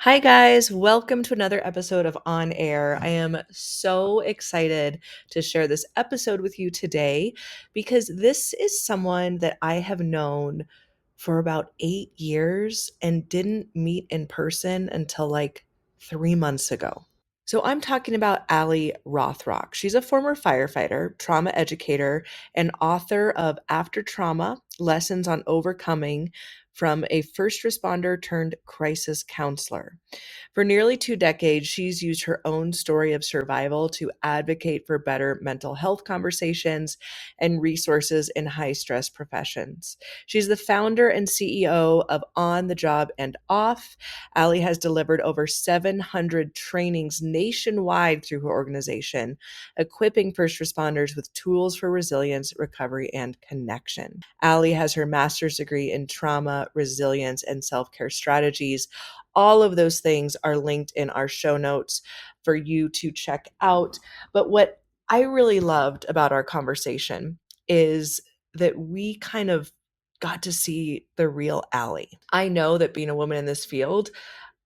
Hi, guys. Welcome to another episode of On Air. I am so excited to share this episode with you today because this is someone that I have known for about 8 years and didn't meet in person until like 3 months ago. So I'm talking about Allie Rothrock. She's a former firefighter, trauma educator, and author of After Trauma: Lessons on Overcoming from a First Responder Turned Crisis Counselor. For nearly 2 decades, she's used her own story of survival to advocate for better mental health conversations and resources in high stress professions. She's the founder and CEO of On the Job and Off. Allie has delivered over 700 trainings nationwide through her organization, equipping first responders with tools for resilience, recovery, and connection. Allie has her master's degree in trauma, resilience, and self care strategies. All of those things are linked in our show notes for you to check out. But what I really loved about our conversation is that we kind of got to see the real Allie. I know that being a woman in this field,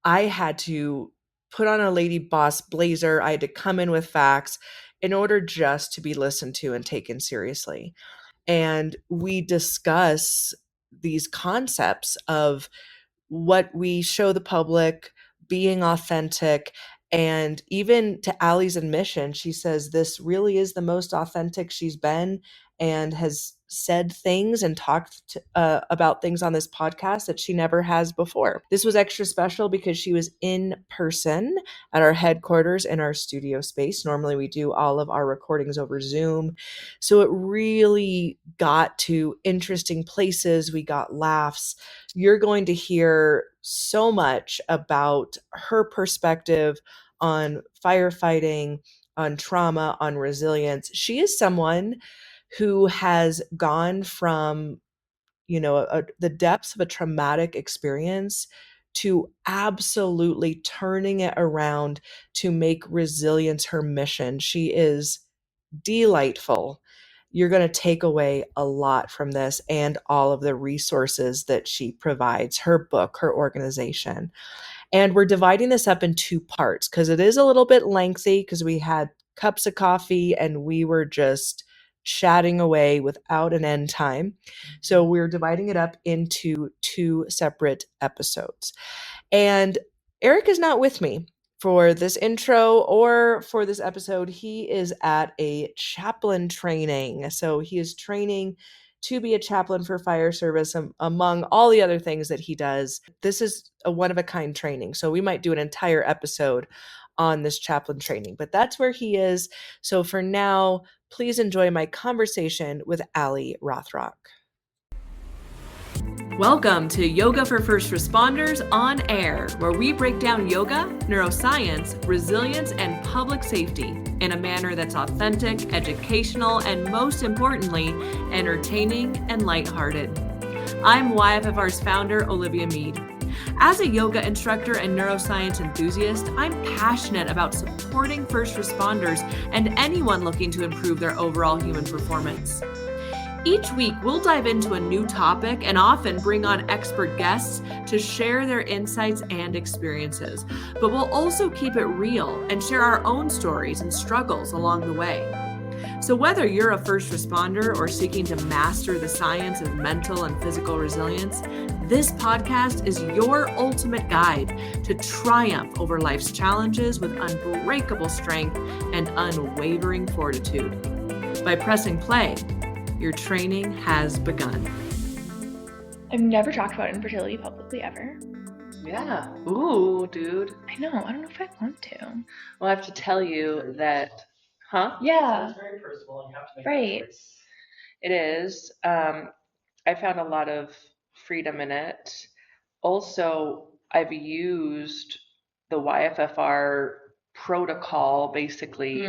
I had to put on a lady boss blazer. I had to come in with facts in order just to be listened to and taken seriously. And we discuss these concepts of what we show the public, being authentic. And even to Allie's admission, she says this really is the most authentic she's been and has said things and about things on this podcast that she never has before. This was extra special because she was in person at our headquarters in our studio space. Normally, we do all of our recordings over Zoom. So it really got to interesting places. We got laughs. You're going to hear so much about her perspective on firefighting, on trauma, on resilience. She is someone who has gone from, the depths of a traumatic experience to absolutely turning it around to make resilience her mission. She is delightful. You're going to take away a lot from this and all of the resources that she provides, her book, her organization. And we're dividing this up in two parts because it is a little bit lengthy because we had cups of coffee and we were just chatting away without an end time. So we're dividing it up into two separate episodes. And Eric is not with me for this intro or for this episode. He is at a chaplain training. So he is training to be a chaplain for fire service, among all the other things that he does. This is a one-of-a-kind training. So we might do an entire episode on this chaplain training, but that's where he is. So for now, please enjoy my conversation with Allie Rothrock. Welcome to Yoga for First Responders On Air, where we break down yoga, neuroscience, resilience, and public safety in a manner that's authentic, educational, and most importantly, entertaining and lighthearted. I'm YFFR's founder, Olivia Mead. As a yoga instructor and neuroscience enthusiast, I'm passionate about supporting first responders and anyone looking to improve their overall human performance. Each week, we'll dive into a new topic and often bring on expert guests to share their insights and experiences. But we'll also keep it real and share our own stories and struggles along the way. So whether you're a first responder or seeking to master the science of mental and physical resilience, this podcast is your ultimate guide to triumph over life's challenges with unbreakable strength and unwavering fortitude. By pressing play, your training has begun. I've never talked about infertility publicly ever. Yeah. Ooh, dude. I know. I don't know if I want to. Well, I have to tell you that, Yeah. It's very personal, and you have to make Right. that choice. It is. I found a lot of freedom in it. Also, I've used the YFFR protocol basically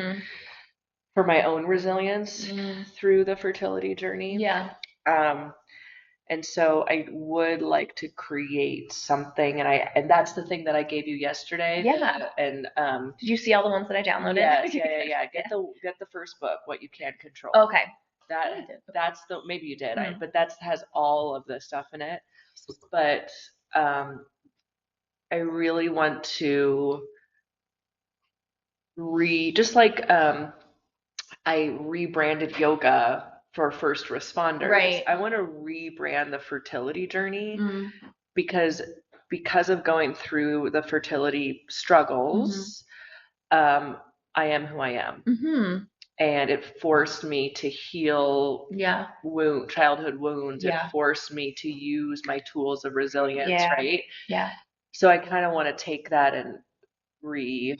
for my own resilience through the fertility journey. Yeah. And so I would like to create something, and that's the thing that I gave you yesterday. Yeah. And Did you see all the ones that I downloaded? Yes, yeah. Get the first book, What You Can Control. Okay. That's the maybe you did, but that has all of the stuff in it. But I really want to just like I rebranded yoga for first responders. Right. I want to rebrand the fertility journey Mm. because of going through the fertility struggles, I am who I am. Mm-hmm. And it forced me to heal Yeah. childhood wounds. It Yeah. forced me to use my tools of resilience, Yeah. right? Yeah. So I kind of want to take that and rebrand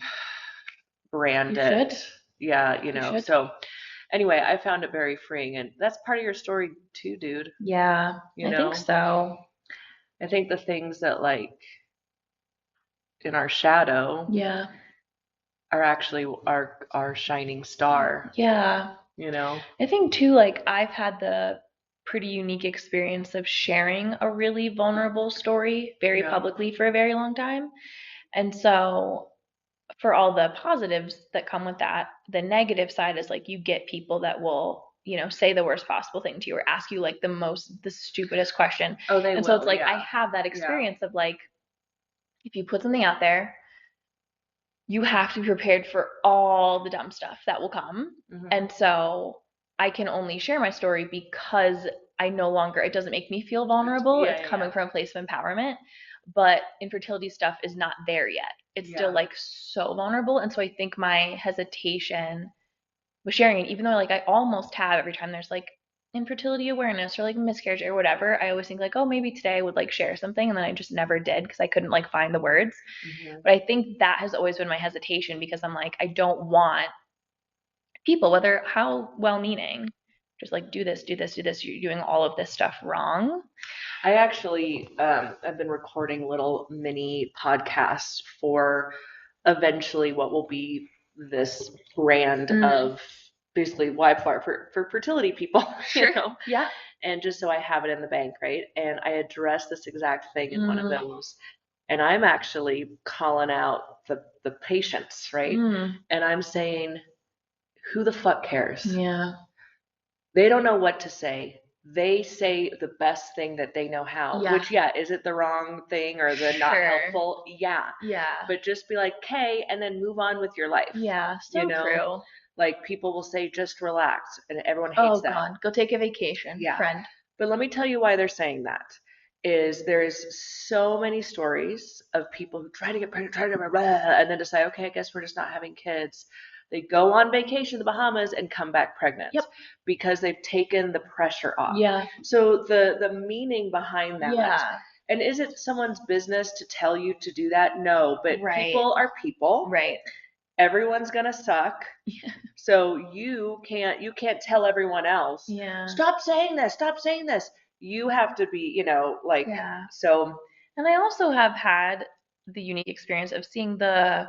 You it. should. Yeah, You should. So anyway, I found it very freeing, and that's part of your story too, dude. Yeah, I think so. I think the things that like in our shadow Yeah. are actually our shining star, Yeah. I think too, like I've had the pretty unique experience of sharing a really vulnerable story very Yeah. publicly for a very long time. And so for all the positives that come with that, the negative side is like you get people that will, say the worst possible thing to you or ask you like the stupidest question. Oh, they And will. so it's like I Yeah. have that experience of like if you put something out there, you have to be prepared for all the dumb stuff that will come. Mhm. And so I can only share my story because it doesn't make me feel vulnerable. Yeah, It's yeah, coming yeah. from a place of empowerment. But infertility stuff is not there yet. It's still Yeah. like so vulnerable. And so I think my hesitation with sharing it, even though like I almost have every time there's like infertility awareness or like miscarriage or whatever, I always think like, oh, maybe today I would like share something, and then I just never did because I couldn't like find the words. But I think that has always been my hesitation because I'm like, I don't want people, whether how well meaning, just like do this, do this, do this, you're doing all of this stuff wrong. I actually I've been recording little mini podcasts for eventually what will be this brand of basically YFR for fertility people, Sure. Yeah. And just so I have it in the bank, right? And I address this exact thing in one of those. And I'm actually calling out the patients, right? And I'm saying, who the fuck cares? Yeah. They don't know what to say. They say the best thing that they know how. Yeah. Which, yeah, is it the wrong thing or the not helpful? Yeah. Yeah. But just be like, okay, and then move on with your life. Yeah. So true. Like people will say, just relax, and everyone hates that. Oh God, go take a vacation, friend. But let me tell you why they're saying that. Is there's so many stories of people who try to get pregnant, and then decide, okay, I guess we're just not having kids. They go on vacation to the Bahamas and come back pregnant. Yep. Because they've taken the pressure off. Yeah. So the meaning behind that. Yeah. And is it someone's business to tell you to do that? No, but people are people. Right. Everyone's gonna suck. Yeah. So you can't tell everyone else. Yeah. Stop saying this. Stop saying this. You have to be, like. Yeah. So. And I also have had the unique experience of seeing the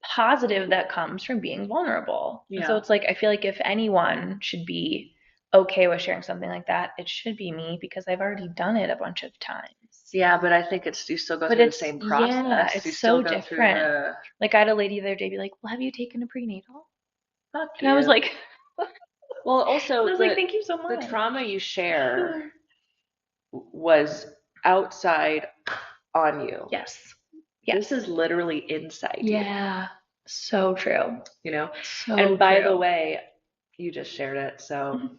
positive that comes from being vulnerable. Yeah. And so it's like I feel like if anyone should be okay with sharing something like that, it should be me because I've already done it a bunch of times. Yeah, but I think you still go through the same process. Yeah, it's so different. Like I had a lady the other day be like, "Well, have you taken a prenatal?" Fuck and I was like, well, also, I was like, thank you so much. The trauma you share was outside on you. Yes. This is literally inside you. Yeah. So true. So and by the way, you just shared it, so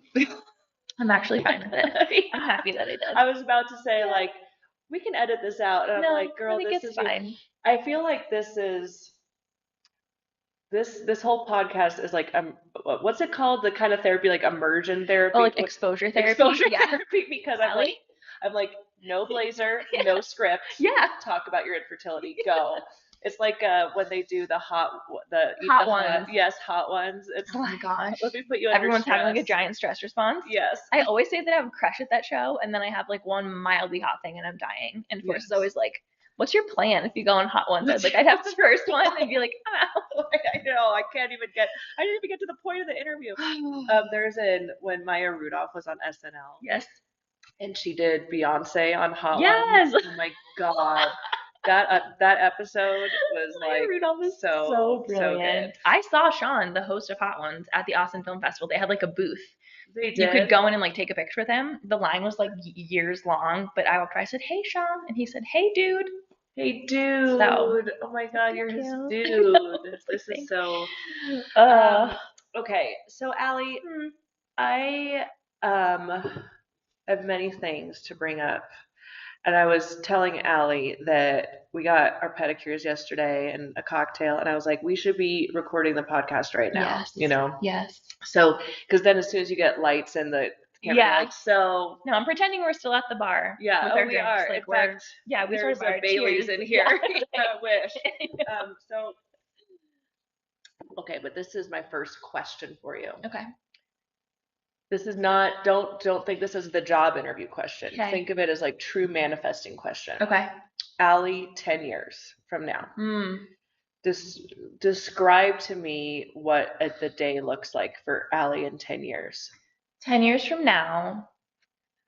I'm actually fine with it. I'm happy that I did. I was about to say like we can edit this out, and no, I'm like, girl, I think this it's is fine. I feel like this whole podcast is like what's it called? The kind of therapy like immersion therapy. Oh, like exposure therapy. Exposure therapy because I'm like no blazer, no script. Yeah. Talk about your infertility. Go. It's like when they do the hot ones. Yes, hot ones. It's, oh my gosh. Let me put you Everyone's under stress. having like a giant stress response. Yes. I always say that I have a crush at that show, and then I have like one mildly hot thing and I'm dying. And Forrest is always like, what's your plan if you go on hot ones? I'd have the first one and be like, I'm out. I know, I didn't even get to the point of the interview. When Maya Rudolph was on SNL. Yes. And she did Beyonce on Hot Yes. Ones. Oh my God. That episode was Maya Rudolph is so brilliant. So I saw Sean, the host of Hot Ones, at the Austin Film Festival. They had like a booth. They did. You could go in and like take a picture with him. The line was like years long, but I walked by. I said, "Hey, Sean," and he said, "Hey, dude." Hey, dude. So, Oh my God, you're his cute. dude. This is Thanks. so. Uh, Okay, so Allie, hmm, I have many things to bring up. And I was telling Allie that we got our pedicures yesterday and a cocktail, and I was like, we should be recording the podcast right now, yes. you know? Yes. So, because then as soon as you get lights in the camera, you're Yeah. like, so, No, I'm pretending we're still at the bar yeah, with oh, our we drinks. are. Like In we're, fact, yeah, we there's started a bar. Bailey's Cheers. in here. Yeah. I wish. So, okay, but this is my first question for you. Okay. This is not, don't think this is the job interview question. Okay. Think of it as like true manifesting question. Okay. Allie, 10 years from now. Describe to me what the day looks like for Allie in 10 years. 10 years from now,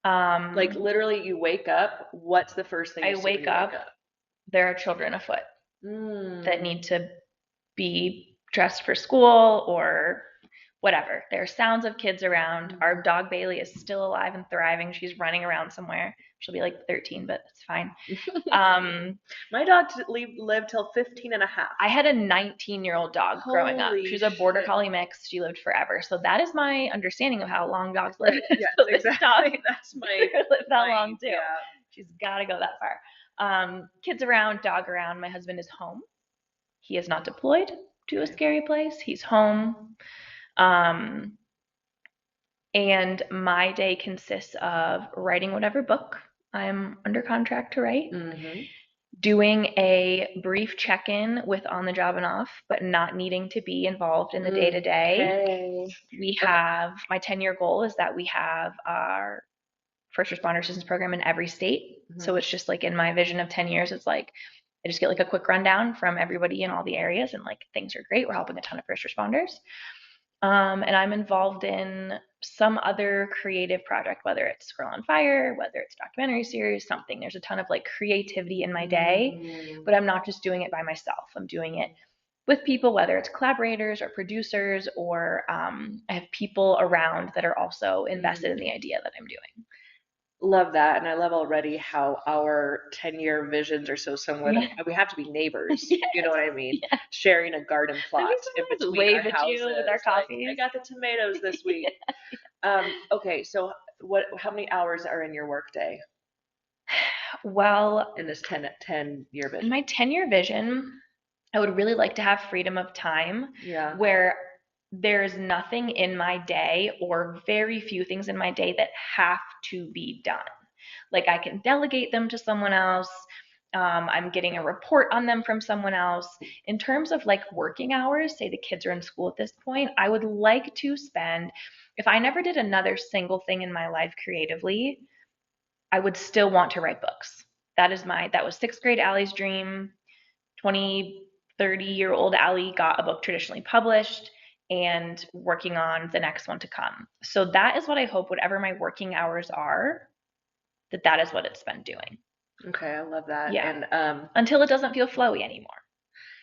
Like literally you wake up, what's the first thing I you see when wake you up, wake up? there are children afoot that Mm. need to be dressed for school or whatever. There are sounds of kids around. Our dog Bailey is still alive and thriving. She's running around somewhere. She'll be like 13, but it's fine. My dog lived till 15 and a half. I had a 19-year-old dog growing up. Holy She's a border shit. collie mix. She lived forever. So that is my understanding of how long dogs live. Yes, So this exactly. dog That's my lived that long too. Yeah. She's got to go that far. Kids around, dog around. My husband is home. He is not deployed to a scary place. He's home. And my day consists of writing whatever book I'm under contract to write, doing a brief check-in with on the job and off, but not needing to be involved in the day-to-day. We have, my 10-year goal is that we have our first responder assistance program in every state. So it's just like in my vision of 10 years, it's like I just get like a quick rundown from everybody in all the areas and like things are great. We're helping a ton of first responders. And I'm involved in some other creative project, whether it's Girl on Fire, whether it's documentary series, something. There's a ton of like creativity in my day, but I'm not just doing it by myself. I'm doing it with people, whether it's collaborators or producers, or I have people around that are also invested in the idea that I'm doing. Love that. And I love already how our 10-year visions are so similar. Yeah. We have to be neighbors. Yes. You know what I mean? Yeah. Sharing a garden plot in between wave our at houses. you with our coffees. Like, I got the tomatoes this week. Okay, so how many hours are in your workday? Well, in this 10-year vision? In my 10-year vision, I would really like to have freedom of time where there's nothing in my day or very few things in my day that have to be done. Like I can delegate them to someone else. I'm getting a report on them from someone else. In terms of like working hours, say the kids are in school at this point, I would like to spend, if I never did another single thing in my life creatively, I would still want to write books. That was sixth grade Allie's dream. 20, 30-year-old Allie got a book traditionally published and working on the next one to come. So that is what I hope, whatever my working hours are, that is what it's been doing. Okay, I love that. Yeah. And until it doesn't feel flowy anymore,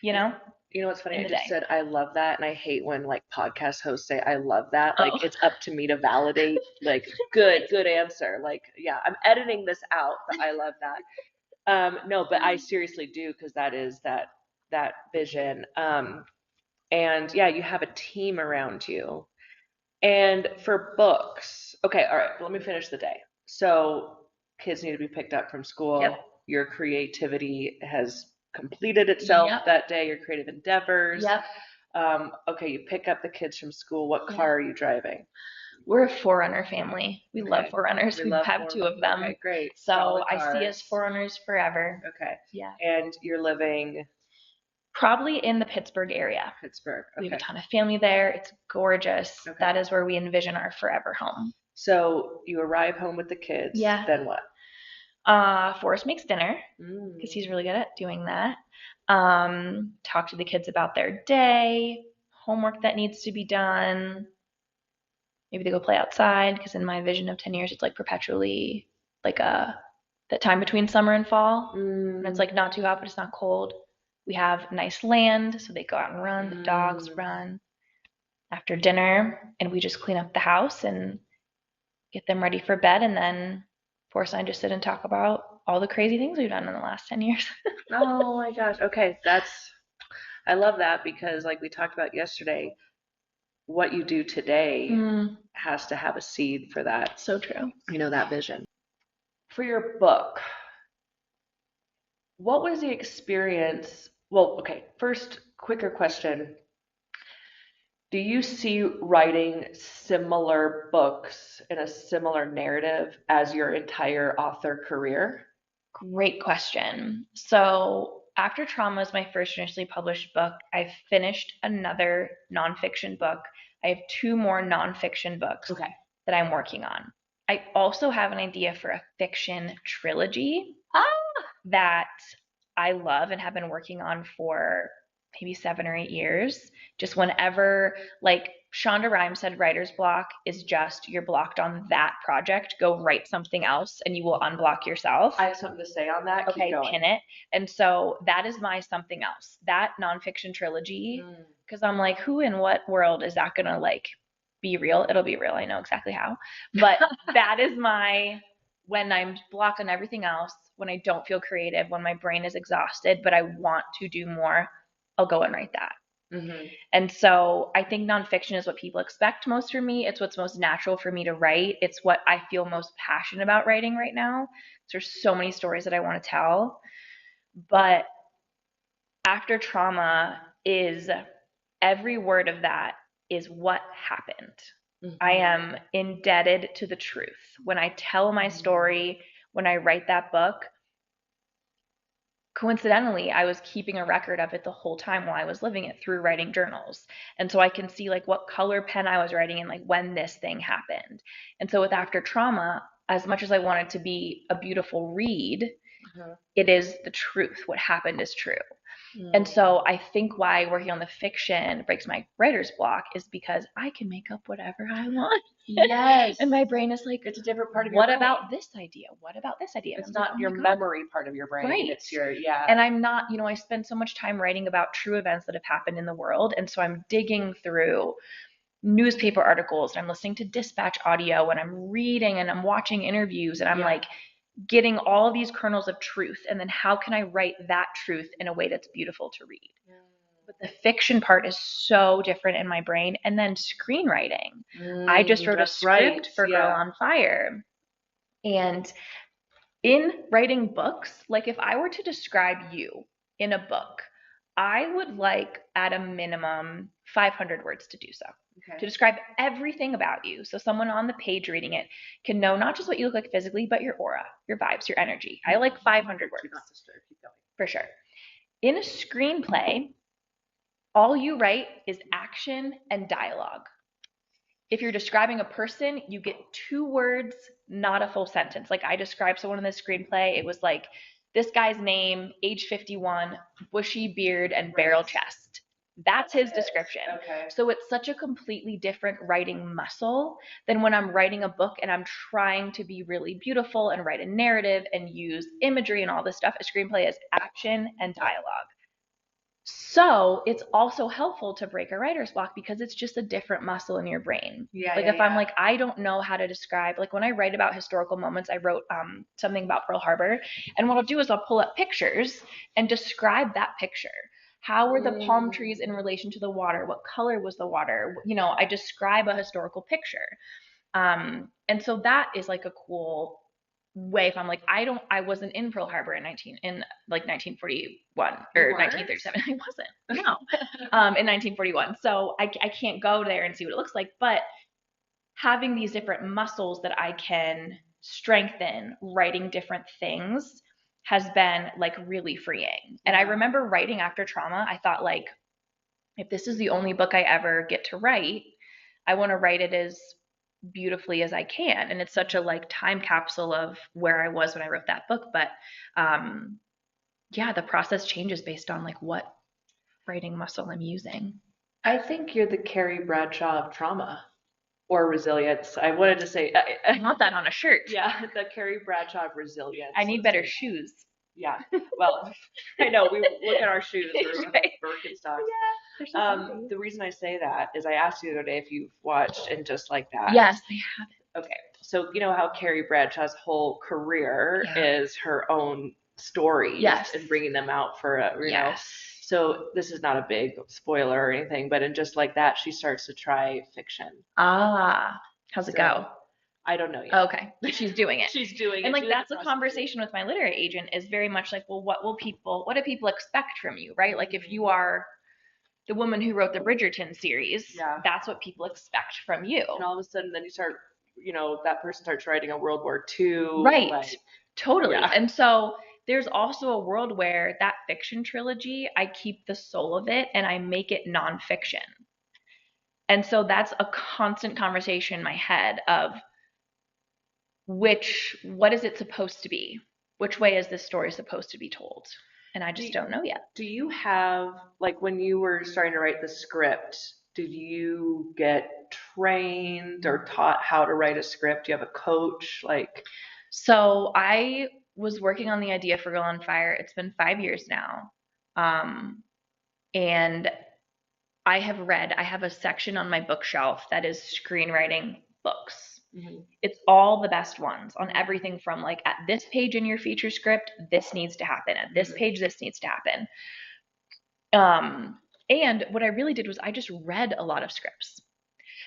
you know? You know what's funny? I just said I love that, and I hate when like podcast hosts say I love that. Like it's up to me to validate. Like good answer. Like yeah, I'm editing this out, but I love that. No, but I seriously do because that is that vision. And yeah, you have a team around you. And for books, okay, all right, let me finish the day. So kids need to be picked up from school. Yep. Your creativity has completed itself that day, your creative endeavors. Yep. Okay, you pick up the kids from school. What car are you driving? We're a 4Runner family. We love 4Runners. We have 2 of them. Okay, great. So I see us 4Runners forever. Okay. Yeah. And you're living? Probably in the Pittsburgh area. Pittsburgh. Okay. We have a ton of family there. It's gorgeous. Okay. That is where we envision our forever home. So you arrive home with the kids. Yeah. Then what? Forrest makes dinner because he's really good at doing that. Talk to the kids about their day, homework that needs to be done. Maybe they go play outside because in my vision of 10 years, it's like perpetually like that time between summer and fall. And it's like not too hot, but it's not cold. We have nice land, so they go out and run. The dogs run after dinner, and we just clean up the house and get them ready for bed. And then Forrest and I just sit and talk about all the crazy things we've done in the last 10 years. Oh my gosh. Okay, I love that because like we talked about yesterday, what you do today has to have a seed for that, So true. that vision. For your book, what was the experience? Well, okay, first, quicker question. Do you see writing similar books in a similar narrative as your entire author career? Great question. So after Trauma is my first initially published book, I finished another nonfiction book. I have 2 more nonfiction books that I'm working on. I also have an idea for a fiction trilogy that I love and have been working on for maybe 7 or 8 years. Just whenever, like Shonda Rhimes said, writer's block is just you're blocked on that project. Go write something else and you will unblock yourself. I have something to say on that. Okay, pin it. And so that is my something else. That nonfiction trilogy, because I'm like, who in what world is that gonna like be real? It'll be real. I know exactly how. But that is my when I'm blocked on everything else, when I don't feel creative, when my brain is exhausted, but I want to do more, I'll go and write that. And so I think nonfiction is what people expect most from me. It's what's most natural for me to write. It's what I feel most passionate about writing right now. There's so many stories that I want to tell. But after Trauma is every word of that is what happened. I am indebted to the truth. When I tell my story, when I write that book, coincidentally, I was keeping a record of it the whole time while I was living it through writing journals. And so I can see like what color pen I was writing in, like when this thing happened. And so with After Trauma, as much as I want it to be a beautiful read, it is the truth. What happened is true. And so I think why working on the fiction breaks my writer's block is because I can make up whatever I want. Yes. And my brain is like, it's a different part of your what brain. about this idea? What about this idea? It's not your memory part of your brain. Right. It's your, And I'm not, I spend so much time writing about true events that have happened in the world. And so I'm digging through newspaper articles and I'm listening to dispatch audio and I'm reading and I'm watching interviews and I'm like getting all these kernels of truth. And then how can I write that truth in a way that's beautiful to read? But the fiction part is so different in my brain. And then screenwriting. I just wrote a script for Girl on Fire. And in writing books, like if I were to describe you in a book, I would like at a minimum 500 words to do so. To describe everything about you. So someone on the page reading it can know not just what you look like physically, but your aura, your vibes, your energy. I like 500 words. For sure. In a screenplay, all you write is action and dialogue. If you're describing a person, you get 2 words, not a full sentence. Like I described someone in the screenplay, it was like this guy's name, age 51, bushy beard and barrel chest. That's his description. So it's such a completely different writing muscle than when I'm writing a book and I'm trying to be really beautiful and write a narrative and use imagery and all this stuff. A screenplay is action and dialogue. So it's also helpful to break a writer's block because it's just a different muscle in your brain. If I'm like, I don't know how to describe, like when I write about historical moments, I wrote something about Pearl Harbor. And what I'll do is I'll pull up pictures and describe that picture. How were the palm trees in relation to the water? What color was the water? I describe a historical picture. And so that is like a cool way if I'm like, I wasn't in Pearl Harbor in 1941 or 1937. I wasn't. No. In 1941. So I can't go there and see what it looks like. But having these different muscles that I can strengthen, writing different things has been like really freeing. And I remember writing After Trauma, I thought like, if this is the only book I ever get to write, I want to write it as beautifully as I can. And it's such a like time capsule of where I was when I wrote that book. But the process changes based on like what writing muscle I'm using. I think you're the Carrie Bradshaw of trauma or resilience. I wanted to say I want that on a shirt. Yeah, the Carrie Bradshaw of resilience. I need better shoes. Yeah. Well, I know we look at our shoes or right. Birkenstocks. Yeah. The reason I say that is I asked you the other day if you've watched And Just Like That. Yes, I have. Okay. so you know how Carrie Bradshaw's whole career is her own stories Yes. and bringing them out for you know. Yes. So this is not a big spoiler or anything, but in just like that, she starts to try fiction. Ah, how's it go? I don't know yet. Okay, she's doing it. She's doing it. And like that's a conversation with my literary agent is very much like, well, what do people expect from you, right? Like if you are the woman who wrote the Bridgerton series, that's what people expect from you. And all of a sudden, then you start, you know, that person starts writing a World War II. Right. Like, totally. Yeah. And so there's also a world where that fiction trilogy, I keep the soul of it and I make it nonfiction. And so that's a constant conversation in my head of what is it supposed to be? Which way is this story supposed to be told? And I just don't know yet. Do you have, like, when you were starting to write the script, did you get trained or taught how to write a script? Do you have a coach? Like, so I was working on the idea for Girl on Fire. It's been 5 years now. And I have a section on my bookshelf that is screenwriting books. Mm-hmm. It's all the best ones on everything from like at this page in your feature script, this needs to happen. At this page, this needs to happen. And what I really did was I just read a lot of scripts.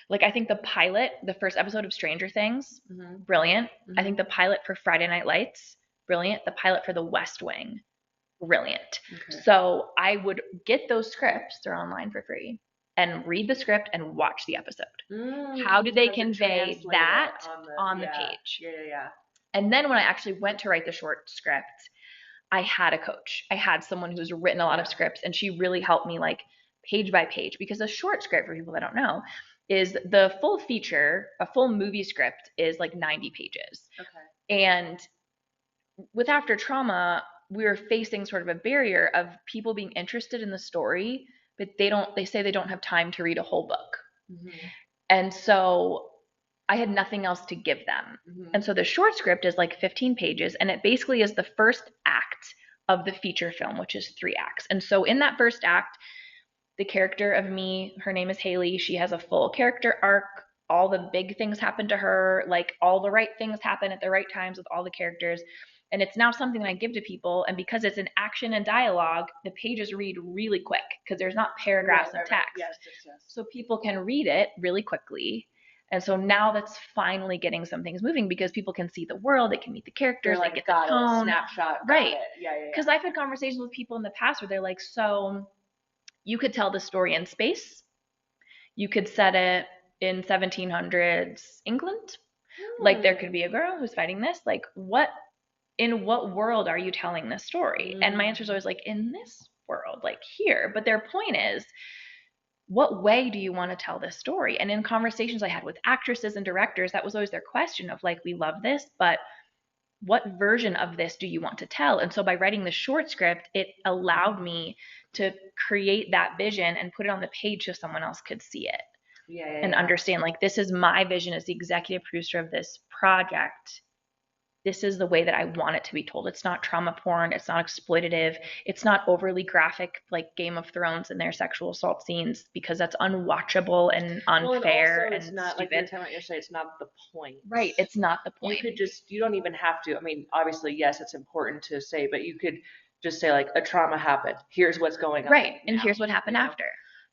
Like I think the pilot, the first episode of Stranger Things, brilliant. I think the pilot for Friday Night Lights, brilliant. The pilot for The West Wing, brilliant. Okay. So I would get those scripts, they're online for free, and read the script and watch the episode. How did they convey that on the page? Yeah. And then when I actually went to write the short script, I had a coach. I had someone who's written a lot of scripts, and she really helped me like page by page, because a short script, for people that don't know, is the full feature, a full movie script is like 90 pages. Okay. And with After Trauma, we were facing sort of a barrier of people being interested in the story, but they say they don't have time to read a whole book. Mm-hmm. And so I had nothing else to give them. Mm-hmm. And so the short script is like 15 pages, and it basically is the first act of the feature film, which is 3 acts. And so in that first act, the character of me, her name is Haley, she has a full character arc. All the big things happen to her, like all the right things happen at the right times with all the characters. And it's now something that I give to people. And because it's an action and dialogue, the pages read really quick because there's not paragraphs of text. Yes. So people can read it really quickly. And so now that's finally getting some things moving because people can see the world, they can meet the characters, they get the tone. Snapshot. Right. Yeah. Because I've had conversations with people in the past where they're like, so you could tell the story in space. You could set it in 1700s England. Like there could be a girl who's fighting this. Like in what world are you telling this story? And my answer is always like, in this world, like here. But their point is, what way do you want to tell this story? And in conversations I had with actresses and directors, that was always their question of like, we love this, but what version of this do you want to tell? And so by writing the short script, it allowed me to create that vision and put it on the page so someone else could see it. And understand like, this is my vision as the executive producer of this project. This is the way that I want it to be told. It's not trauma porn. It's not exploitative. It's not overly graphic like Game of Thrones and their sexual assault scenes, because that's unwatchable and unfair and it's not, stupid. Like you were talking about yesterday, it's not the point. Right. It's not the point. You don't even have to. I mean, obviously, yes, it's important to say, but you could just say like, a trauma happened. Here's what's going on. Right. And here's what happened after.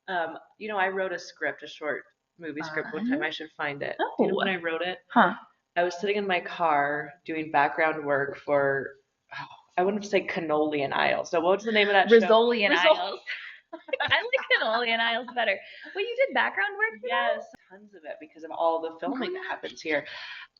I wrote a short movie script one time. I should find it. Oh. Do you know when I wrote it? Huh. I was sitting in my car doing background work for, I wouldn't say Cannoli and Isles. So what's the name of that show? Rizzoli and Isles. I like Cannoli and Isles better. Wait, you did background work for Yes, tons of it because of all the filming that happens here.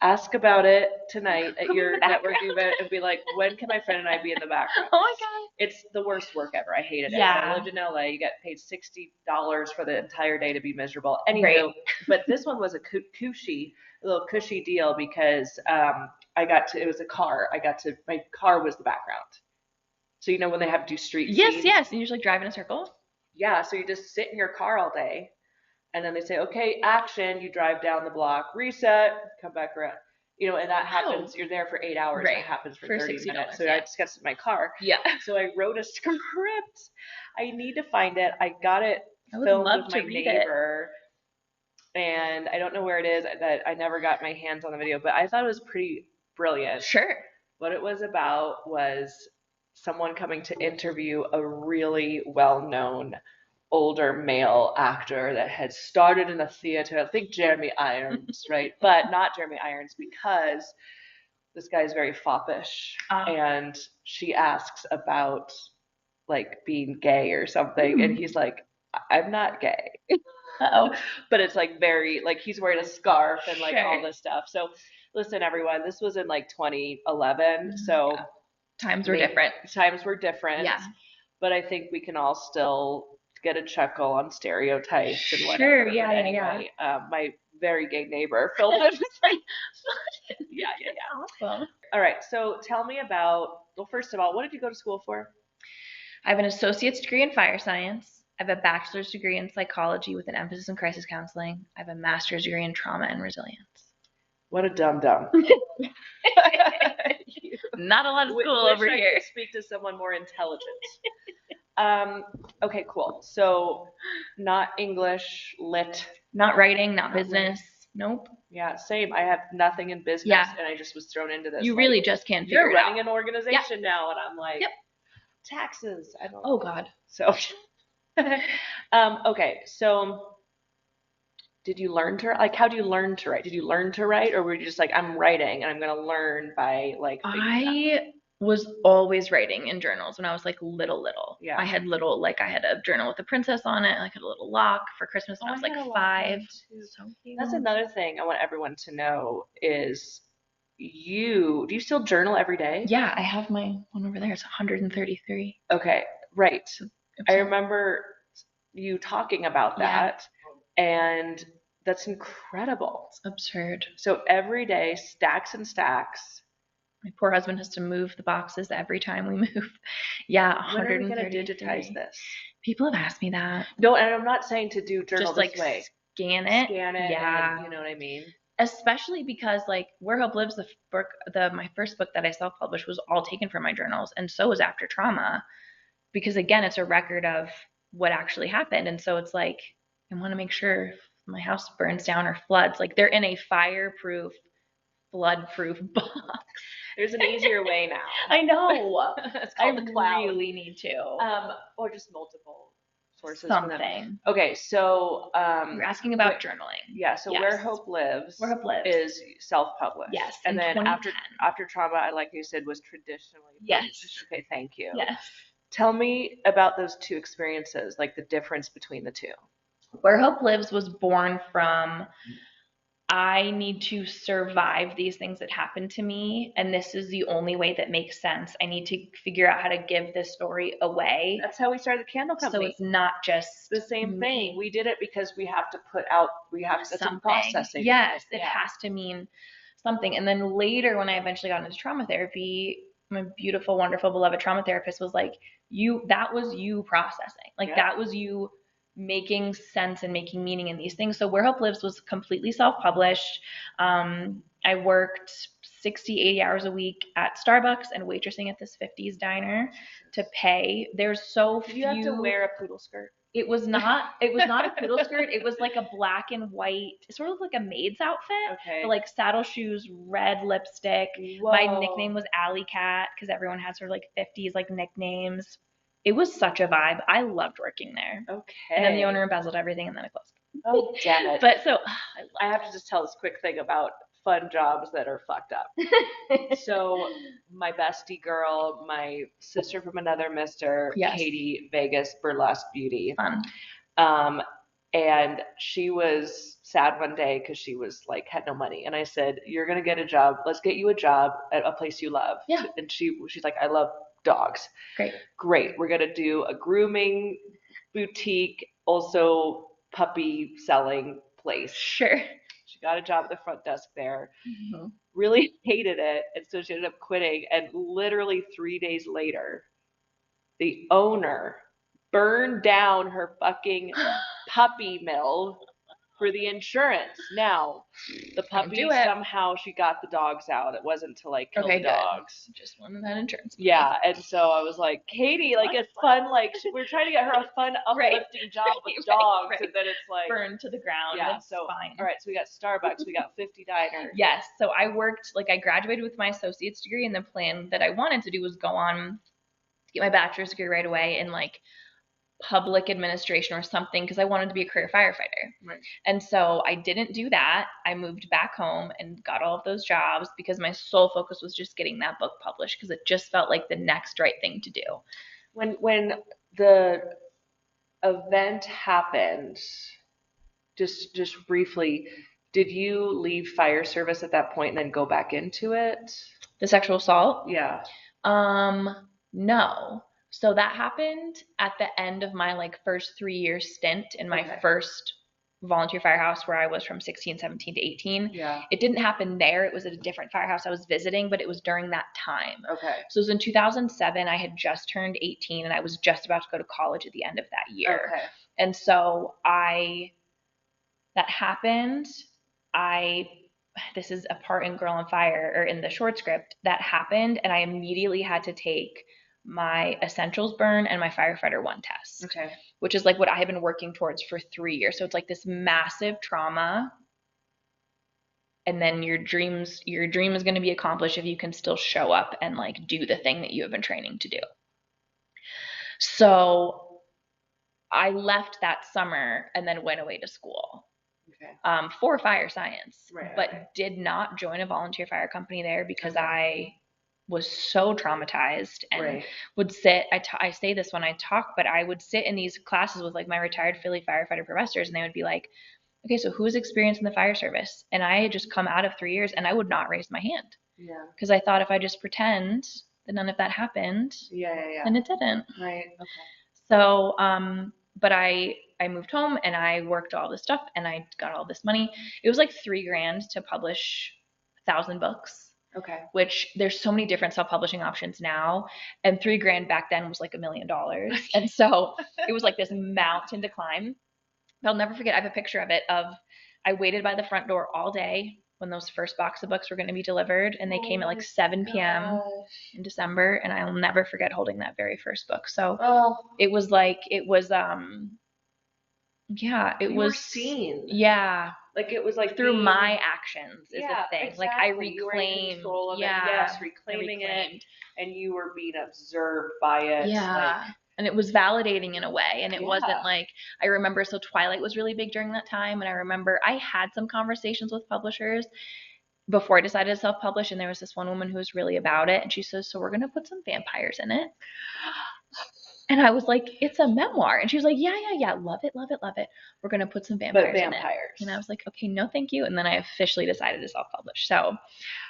Ask about it tonight at your network event and be like, when can my friend and I be in the background? Oh my God. It's the worst work ever. I hated it. Yeah. I lived in LA. You get paid $60 for the entire day to be miserable. Anyway, but this one was a little cushy deal because it was a car. My car was the background. So when they have to do street scenes? Yes. And you just like drive in a circle? Yeah, so you just sit in your car all day. And then they say, okay, action, you drive down the block, reset, come back around. And that happens, you're there for 8 hours. Right. It happens for 30 minutes. So yeah. I just got in my car. Yeah. So I wrote a script. I need to find it. I got it filmed with my neighbor. and I don't know where it is, that I never got my hands on the video, but I thought it was pretty brilliant. Sure. What it was about was someone coming to interview a really well-known older male actor that had started in the theater. I think Jeremy Irons, right? But not Jeremy Irons, because this guy is very foppish, and she asks about like being gay or something, and he's like, I'm not gay. Uh-oh. But it's like very, like, he's wearing a scarf and like Sure. all this stuff. So listen, everyone, this was in like 2011, so Yeah. Times were different. Times were different. Yeah. But I think we can all still get a chuckle on stereotypes and whatever. Sure, yeah, But yeah, anyway, my very gay neighbor filled it with yeah. Awesome. All right, so tell me about, well, first of all, what did you go to school for? I have an associate's degree in fire science. I have a bachelor's degree in psychology with an emphasis in crisis counseling. I have a master's degree in trauma and resilience. What a dum-dum. Not a lot of school over I here. could speak to someone more intelligent. Okay, cool. So not English, lit. Not writing, not business. Nope. Yeah, same. I have nothing in business, Yeah. and I just was thrown into this. You like, really just can't figure you're it out. running an organization now, and I'm like, Yep. Taxes. I don't. Oh God. So, okay. So, did you learn to, like, how do you learn to write? Did you learn to write, or were you just like, I'm writing and I'm gonna learn by like figuring it out? I was always writing in journals when I was like little. Yeah. I had a journal with a princess on it. I had a little lock for Christmas when I was like had a lot of 5. them too. So cute. That's another thing I want everyone to know is do you still journal every day? Yeah, I have my one over there. It's 133. Okay, right. I Absurd. remember you talking about that, and that's incredible. It's absurd. So every day, stacks and stacks. My poor husband has to move the boxes every time we move. Yeah, When are we 133. gonna digitize this? People have asked me that. No, and I'm not saying to do journal Just this like way. scan it. Yeah. And, you know what I mean? Especially because like Where Hope Lives, my first book that I self-published was all taken from my journals, and so was After Trauma, because again, it's a record of what actually happened, and so it's like I want to make sure if my house burns down or floods, like they're in a fireproof, flood-proof box. There's an easier way now. I know. It's called the cloud. I really need to. Or just multiple sources. Something. Okay, so You're asking about journaling. Yeah, so Yes. Where Hope Lives is self-published. Yes. And in then 2010. after Trauma, I like you said, was traditionally Yes. published. Okay, thank you. Yes. Tell me about those two experiences, like the difference between the two. Where Hope Lives was born from I need to survive these things that happen to me, and this is the only way that makes sense. I need to figure out how to give this story away. That's how we started the candle company. So it's not just the same me. thing. We did it because we have to put out, that's a processing. Yes, it has to mean something. And then later, when I eventually got into trauma therapy, my beautiful, wonderful, beloved trauma therapist was like, that was you processing. Like that was you making sense and making meaning in these things. So Where Hope Lives was completely self-published. I worked 60, 80 hours a week at Starbucks and waitressing at this 50s diner to pay. There's so few. Did you have to wear a poodle skirt? It was not a poodle skirt. It was like a black and white, sort of like a maid's outfit. Okay. But like saddle shoes, red lipstick. Whoa. My nickname was Alley Cat because everyone had sort of like 50s like nicknames. It was such a vibe. I loved working there. Okay. And then the owner embezzled everything and then it closed. Oh, damn it. But so I have to just tell this quick thing about fun jobs that are fucked up. So my bestie girl, my sister from another mister, Katie Vegas, burlesque beauty. Fun. And she was sad one day because she was like had no money, and I said, "You're gonna get a job. Let's get you a job at a place you love." Yeah. And she's like, "I love dogs." Great. We're gonna do a grooming boutique, also puppy selling place. Sure. She got a job at the front desk there. Mm-hmm. Really hated it, and so she ended up quitting. And literally 3 days later, the owner burned down her fucking puppy mill for the insurance. Now, the puppy, do it. somehow she got the dogs out. It wasn't to like kill Okay, the good. dogs. Just wanted that insurance money. Yeah, and so I was like, Katie, like it's fun, like we're trying to get her a fun uplifting job with dogs, and then it's like burned to the ground. yeah, It's so fine. all right, so we got Starbucks, we got 50 diners. Yes, so I worked, like I graduated with my associate's degree, and the plan that I wanted to do was go on to get my bachelor's degree right away in like public administration or something, because I wanted to be a career firefighter. Right. And so I didn't do that. I moved back home and got all of those jobs because my sole focus was just getting that book published, because it just felt like the next right thing to do. When the event happened, just briefly, did you leave fire service at that point and then go back into it? The sexual assault? Yeah. No. So that happened at the end of my like first 3-year stint in my first volunteer firehouse, where I was from 16, 17 to 18. Yeah. It didn't happen there. It was at a different firehouse I was visiting, but it was during that time. Okay. So it was in 2007. I had just turned 18 and I was just about to go to college at the end of that year. Okay. And so that happened. This is a part in Girl on Fire, or in the short script, that happened, and I immediately had to take my essentials burn and my firefighter 1 test. Okay. Which is like what I have been working towards for 3 years. So it's like this massive trauma, and then your dream is going to be accomplished if you can still show up and like do the thing that you have been training to do. So I left that summer and then went away to school. Okay. For fire science, right, but okay. did not join a volunteer fire company there because I was so traumatized and right. would sit, I say this when I talk, but I would sit in these classes with like my retired Philly firefighter professors, and they would be like, okay, so who is experienced in the fire service? And I had just come out of 3 years and I would not raise my hand. Yeah. Because I thought if I just pretend that none of that happened, yeah. and it didn't. Right. Okay. So, but I moved home and I worked all this stuff and I got all this money. It was like $3,000 to publish 1,000 books. Okay. Which there's so many different self-publishing options now, and $3,000 back then was like $1 million. And so it was like this mountain to climb. I'll never forget, I have a picture of it, I waited by the front door all day when those first box of books were going to be delivered, and they came at like 7 p.m. in December, and I'll never forget holding that very first book. So it was yeah, it was seen. Yeah. Like it was like through my actions is the thing. Exactly. Like I reclaimed. You were in control of it. Yes, reclaiming it, and you were being observed by it. Yeah. And it was validating in a way. And it wasn't like, I remember, so Twilight was really big during that time. And I remember I had some conversations with publishers before I decided to self-publish. And there was this one woman who was really about it. And she says, so we're going to put some vampires in it. And I was like, it's a memoir. And she was like, yeah. Love it. We're going to put some vampires in it. And I was like, okay, no, thank you. And then I officially decided to self-publish. So,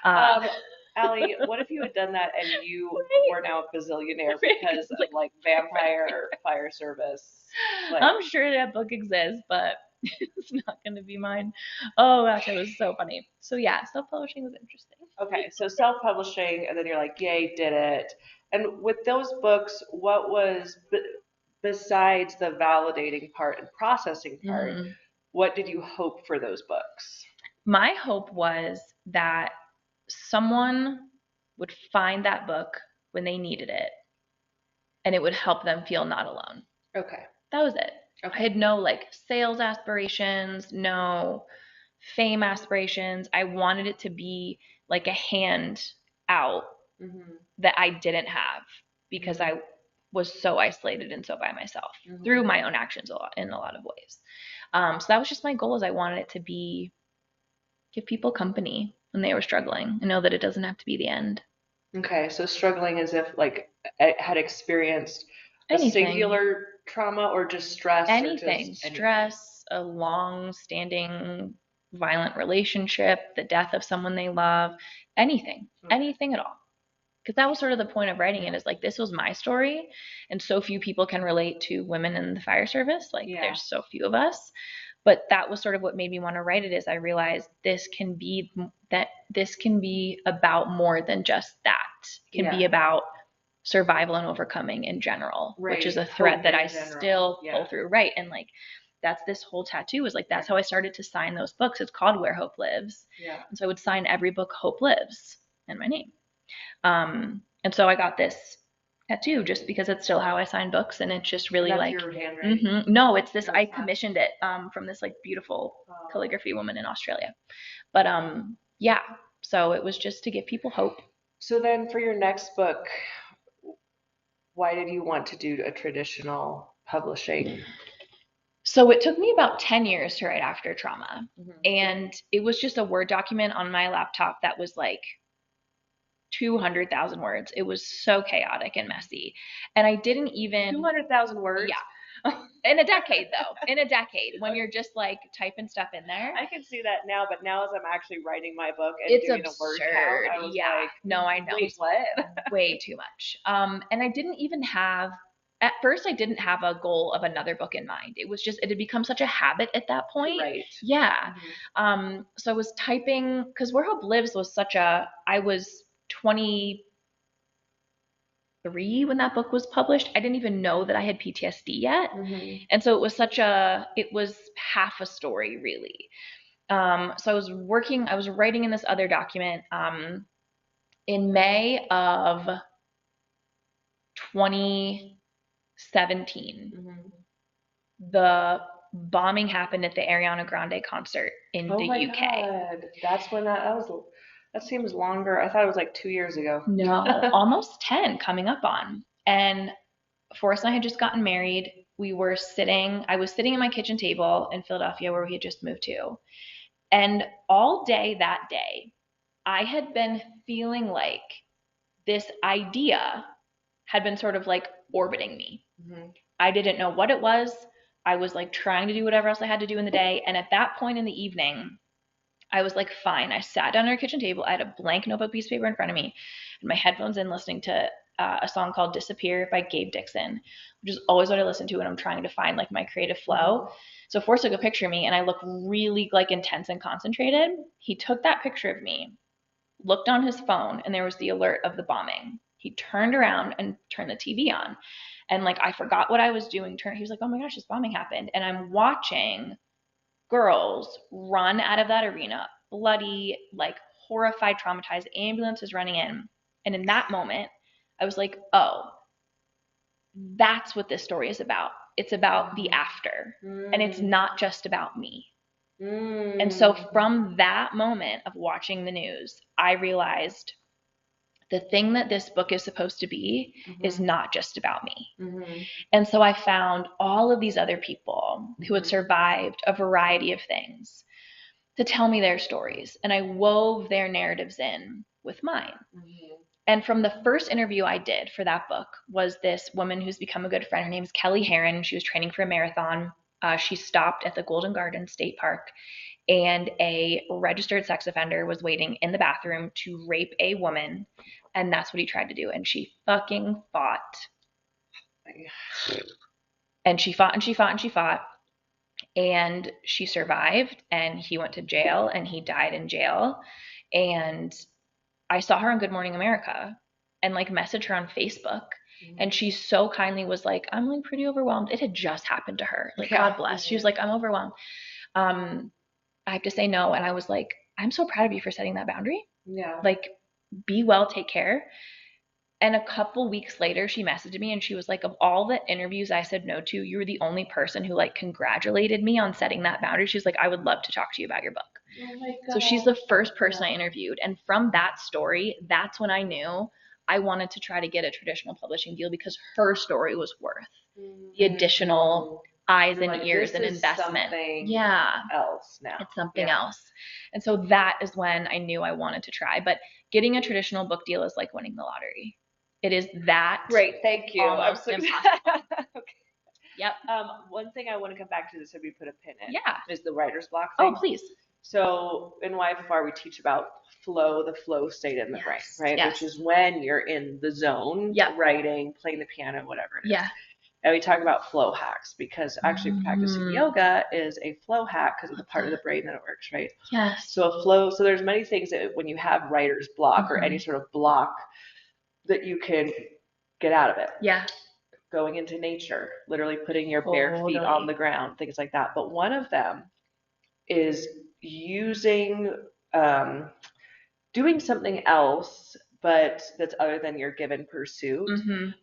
Allie, what if you had done that and you were now a bazillionaire because of like vampire fire service? Like, I'm sure that book exists, but it's not going to be mine. Oh gosh, it was so funny. So yeah, self-publishing was interesting. Okay, so self-publishing, and then you're like, yay, did it. And with those books, what was, besides the validating part and processing part, what did you hope for those books? My hope was that someone would find that book when they needed it, and it would help them feel not alone. Okay. That was it. Okay. I had no like sales aspirations, no fame aspirations. I wanted it to be like a hand out that I didn't have because I was so isolated and so by myself through my own actions in a lot of ways. So that was just my goal, is I wanted it to be, give people company when they were struggling and know that it doesn't have to be the end. Okay, so struggling as if like I had experienced a singular trauma or just stress? Anything. Stress, a long-standing violent relationship, the death of someone they love, anything at all. Because that was sort of the point of writing it, is like, this was my story, and so few people can relate to women in the fire service. Like there's so few of us. But that was sort of what made me want to write it, is I realized this can be about more than just that. It can be about survival and overcoming in general, which is a thread that I still pull through. Right. And like, that's this whole tattoo is like, that's how I started to sign those books. It's called Where Hope Lives. Yeah. And so I would sign every book Hope Lives in my name. And so I got this tattoo just because it's still how I sign books, and it's just really That's like, your handwriting. no, it's this, That's I not- commissioned it from this like beautiful calligraphy woman in Australia. But yeah, so it was just to give people hope. So then for your next book, why did you want to do a traditional publishing? So it took me about 10 years to write After Trauma. And it was just a Word document on my laptop that was like 200,000 words. It was so chaotic and messy. And I didn't even 200,000 words? Yeah. In a decade though. In a decade when you're just like typing stuff in there. I can see that now, but now as I'm actually writing my book and It's doing the word count, I was like, no, I know. wait, what? Way too much. And I didn't even have at first I didn't have a goal of another book in mind. It was just it had become such a habit at that point. Right. Yeah. So I was typing because Where Hope Lives was such a I was 23 when that book was published. I didn't even know that I had PTSD yet. And so it was it was half a story really. So I was writing in this other document in May of 2017. The bombing happened at the Ariana Grande concert in the UK. God. That's when that seems longer. I thought it was like 2 years ago. No, almost 10 coming up on. And Forrest and I had just gotten married. I was sitting at my kitchen table in Philadelphia where we had just moved to. And all day that day, I had been feeling like this idea had been sort of like orbiting me. I didn't know what it was. I was like trying to do whatever else I had to do in the day. And at that point in the evening, I was like, fine. I sat down at our kitchen table. I had a blank notebook piece of paper in front of me and my headphones in listening to a song called Disappear by Gabe Dixon, which is always what I listen to when I'm trying to find like my creative flow. So Forrest took a picture of me and I look really like intense and concentrated. He took that picture of me, looked on his phone, and there was the alert of the bombing. He turned around and turned the TV on. And like I forgot what I was doing. He was like, oh my gosh, this bombing happened. And I'm watching girls run out of that arena, bloody, like horrified, traumatized, ambulances running in. And in that moment, I was like, oh, that's what this story is about. It's about the after. And it's not just about me. And so from that moment of watching the news, I realized the thing that this book is supposed to be is not just about me. And so I found all of these other people who had survived a variety of things to tell me their stories. And I wove their narratives in with mine. And from the first interview I did for that book was this woman who's become a good friend. Her name is Kelly Herron. She was training for a marathon. She stopped at the Golden Garden State Park, and a registered sex offender was waiting in the bathroom to rape a woman. And that's what he tried to do. And she fucking fought. And she fought and she fought and she fought. And she survived. And he went to jail and he died in jail. And I saw her on Good Morning America and like messaged her on Facebook. And she so kindly was like, I'm like pretty overwhelmed. It had just happened to her. Like, God bless. She was like, I'm overwhelmed. I have to say no. And I was like, I'm so proud of you for setting that boundary. Yeah. Like, be well, take care. And a couple weeks later, she messaged me and she was like, of all the interviews I said no to, you were the only person who like congratulated me on setting that boundary. She was like, I would love to talk to you about your book. Oh my God. So she's the first person I interviewed. And from that story, that's when I knew I wanted to try to get a traditional publishing deal because her story was worth the additional eyes and ears and investment. Else now. It's something else. And so that is when I knew I wanted to try. But getting a traditional book deal is like winning the lottery. It is that. Great, thank you. Almost impossible. Okay. Yep. One thing I want to come back to this, so we put a pin in. Yeah. Is the writer's block thing. Oh, please. So in YFR, we teach about the flow state in the brain, right? Yes. Which is when you're in the zone, writing, playing the piano, whatever it is. Yeah. And we talk about flow hacks because actually practicing yoga is a flow hack because of the part of the brain that it works, right? Yes. So there's many things that when you have writer's block or any sort of block that you can get out of it. Yeah. going into nature, literally putting your bare feet on the ground, things like that. But one of them is using, doing something else, but that's other than your given pursuit,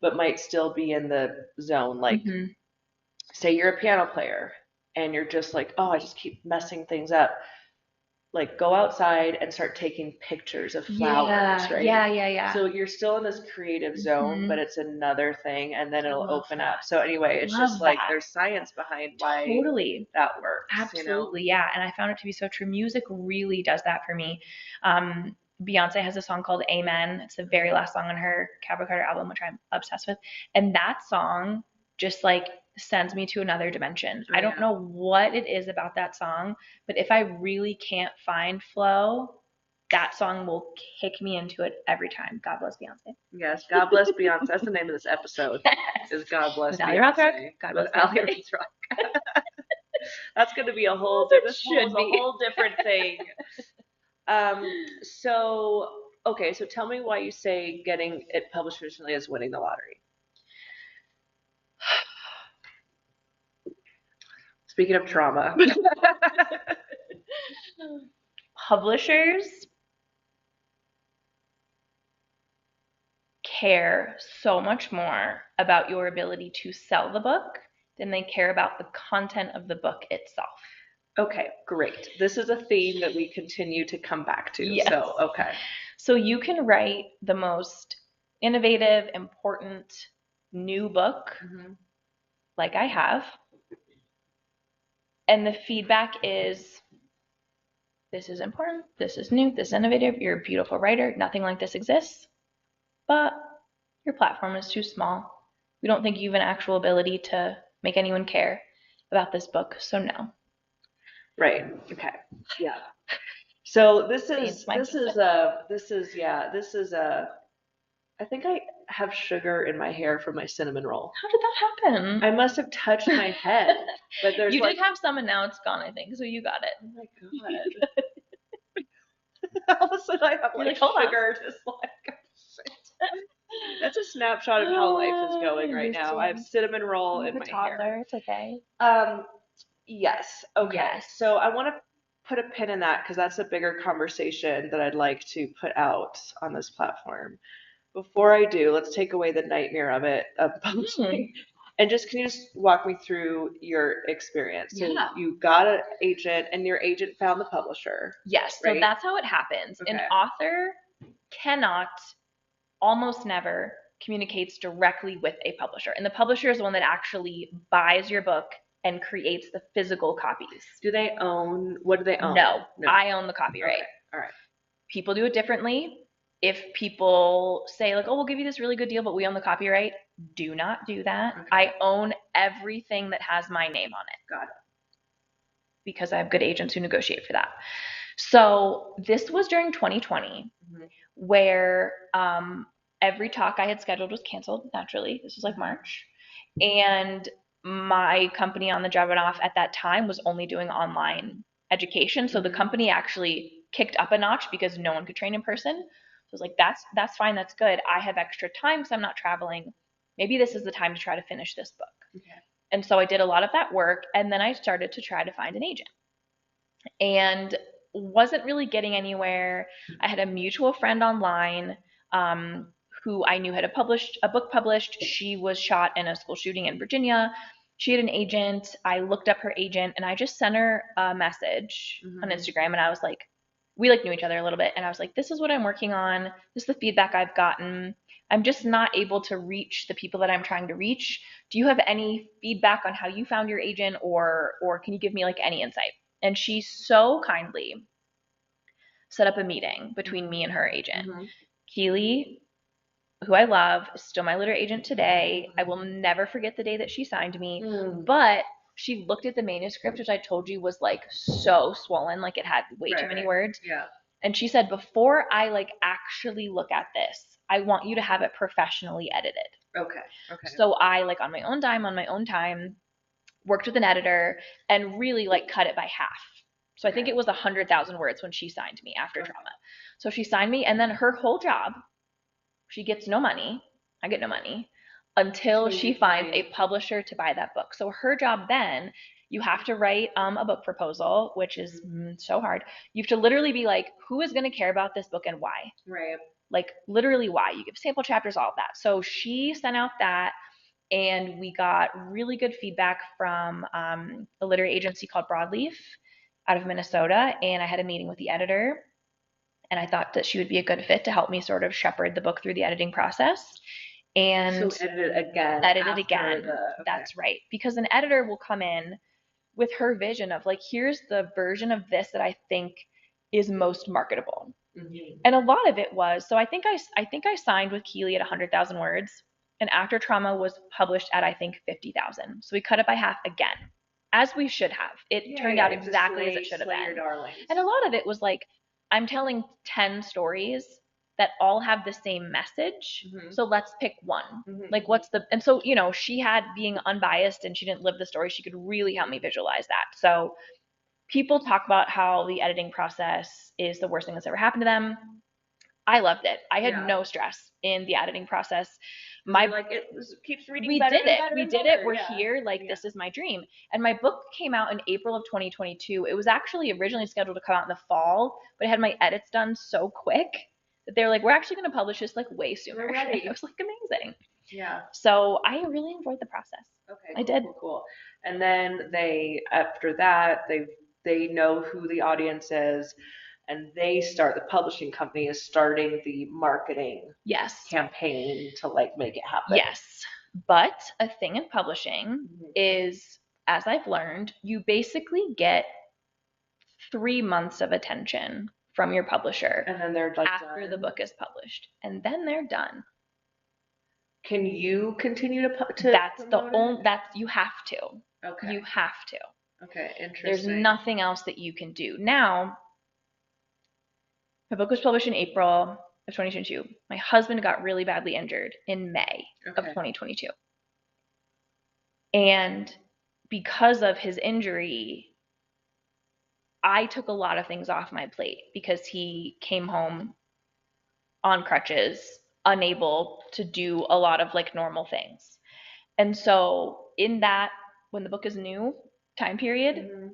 but might still be in the zone. Like, say you're a piano player and you're just like, oh, I just keep messing things up. Like, go outside and start taking pictures of flowers, right? Yeah. So you're still in this creative zone, but it's another thing, and then it'll open up. So anyway, it's just like there's science behind why that works. Absolutely, yeah. And I found it to be so true. Music really does that for me. Beyonce has a song called Amen. It's the very last song on her Cowboy Carter album, which I'm obsessed with. And that song just like sends me to another dimension. I don't know what it is about that song, but if I really can't find flow, that song will kick me into it every time. God bless Beyonce. Yes, God bless Beyonce. That's the name of this episode. Is God bless with Beyonce. Rothrock. God bless Beyonce. Rothrock. That's going to be a whole different thing. So okay, so tell me why you say getting it published traditionally is winning the lottery. Speaking of trauma. Publishers care so much more about your ability to sell the book than they care about the content of the book itself. Okay, great. This is a theme that we continue to come back to. Yes. So, okay. So you can write the most innovative, important new book, like I have, and the feedback is, this is important, this is new, this is innovative, you're a beautiful writer, nothing like this exists, but your platform is too small. We don't think you have an actual ability to make anyone care about this book, so no. Right. Okay. Yeah. So this is I think I have sugar in my hair from my cinnamon roll. How did that happen? I must have touched my head. But there's you did have some and now it's gone, I think, so you got it. Oh my god. All of a sudden I have like sugar just like That's a snapshot of how life is going right now. I have cinnamon roll in my hair. It's okay. Yes. Okay. Yes. So I want to put a pin in that because that's a bigger conversation that I'd like to put out on this platform. Before I do, let's take away the nightmare of it, of publishing. And just, can you just walk me through your experience? So you got an agent and your agent found the publisher. Yes. Right? So that's how it happens. Okay. An author cannot, almost never, communicates directly with a publisher. And the publisher is the one that actually buys your book and creates the physical copies. Do they own, what do they own? No. I own the copyright. Okay. All right. People do it differently. If people say like, oh, we'll give you this really good deal, but we own the copyright, do not do that. Okay. I own everything that has my name on it. Got it. Because I have good agents who negotiate for that. So this was during 2020, where every talk I had scheduled was canceled, naturally. This was like March. And my company On the Job and Off at that time was only doing online education. So the company actually kicked up a notch because no one could train in person. So I was like, that's fine, that's good. I have extra time because I'm not traveling. Maybe this is the time to try to finish this book. Okay. And so I did a lot of that work, and then I started to try to find an agent. And wasn't really getting anywhere. I had a mutual friend online who I knew had a book published. She was shot in a school shooting in Virginia. She had an agent. I looked up her agent, and I just sent her a message on Instagram, and I was like, we like knew each other a little bit, and I was like, this is what I'm working on. This is the feedback I've gotten. I'm just not able to reach the people that I'm trying to reach. Do you have any feedback on how you found your agent, or can you give me like any insight? And she so kindly set up a meeting between me and her agent. Keely, who I love, is still my literary agent today. I will never forget the day that she signed me. But she looked at the manuscript, which I told you was like so swollen, like it had way too many words. Yeah. And she said, before I like actually look at this, I want you to have it professionally edited. Okay. So I, like, on my own dime, on my own time, worked with an editor and really like cut it by half. So I think it was 100,000 words when she signed me after trauma. So she signed me, and then her whole job, she gets no money. I get no money. until So she you finds find- a publisher to buy that book. So her job then, you have to write a book proposal, which is so hard. You have to literally be like, who is going to care about this book and why? Right. Like literally why. You give sample chapters, all of that. So she sent out that, and we got really good feedback from a literary agency called Broadleaf out of Minnesota. And I had a meeting with the editor, and I thought that she would be a good fit to help me sort of shepherd the book through the editing process. And So edit it again. edit it after again. okay. That's right. Because an editor will come in with her vision of like, here's the version of this that I think is most marketable. Mm-hmm. And a lot of it was, so I think I signed with Keeley at 100,000 words, and After Trauma was published at I think 50,000. So we cut it by half again, as we should have. It turned out exactly as it should have been. And a lot of it was like, I'm telling 10 stories that all have the same message. Mm-hmm. So let's pick one. Mm-hmm. Like what's the, and so, you know, she had being unbiased and she didn't live the story. She could really help me visualize that. So people talk about how the editing process is the worst thing that's ever happened to them. I loved it. I had no stress in the editing process. Keeps reading we better did and it. better We and did better. it. We're here. Like this is my dream. And my book came out in April of 2022. It was actually originally scheduled to come out in the fall, but I had my edits done so quick that they were like, we're actually going to publish this like way sooner. It was like amazing. Yeah. So I really enjoyed the process. Okay. I did. Cool. And then after that, they know who the audience is, and the publishing company is starting the marketing campaign to like make it happen. Yes. But a thing in publishing is, as I've learned, you basically get 3 months of attention from your publisher, and then they're like after done. the book is published, and then they're done. Can you continue to that's the only you have to. Okay. You have to. Okay, interesting. There's nothing else that you can do. Now, my book was published in April of 2022. My husband got really badly injured in May of 2022. And because of his injury, I took a lot of things off my plate because he came home on crutches, unable to do a lot of like normal things. And so in that, when the book is new time period,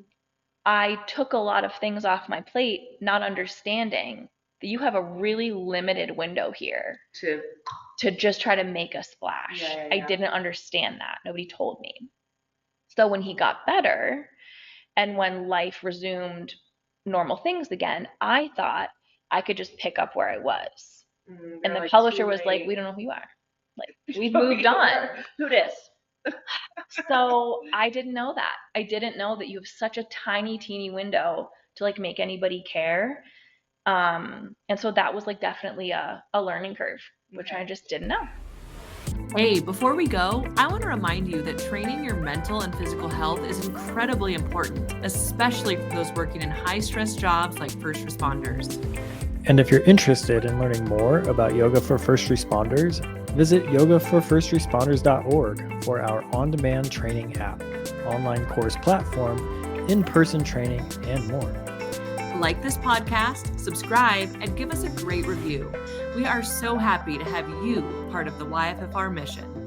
I took a lot of things off my plate, not understanding that you have a really limited window here to just try to make a splash. I didn't understand that. Nobody told me. So when he got better and when life resumed normal things again, I thought I could just pick up where I was. And the publisher was like, we don't know who you are. Like, we've moved on. Who dis? So I didn't know that. I didn't know that you have such a tiny, teeny window to like make anybody care. And so that was like definitely a learning curve, which I just didn't know. Hey, before we go, I want to remind you that training your mental and physical health is incredibly important, especially for those working in high-stress jobs like first responders. And if you're interested in learning more about yoga for first responders, visit yogaforfirstresponders.org for our on-demand training app, online course platform, in-person training, and more. Like this podcast, subscribe, and give us a great review. We are so happy to have you part of the YFFR mission.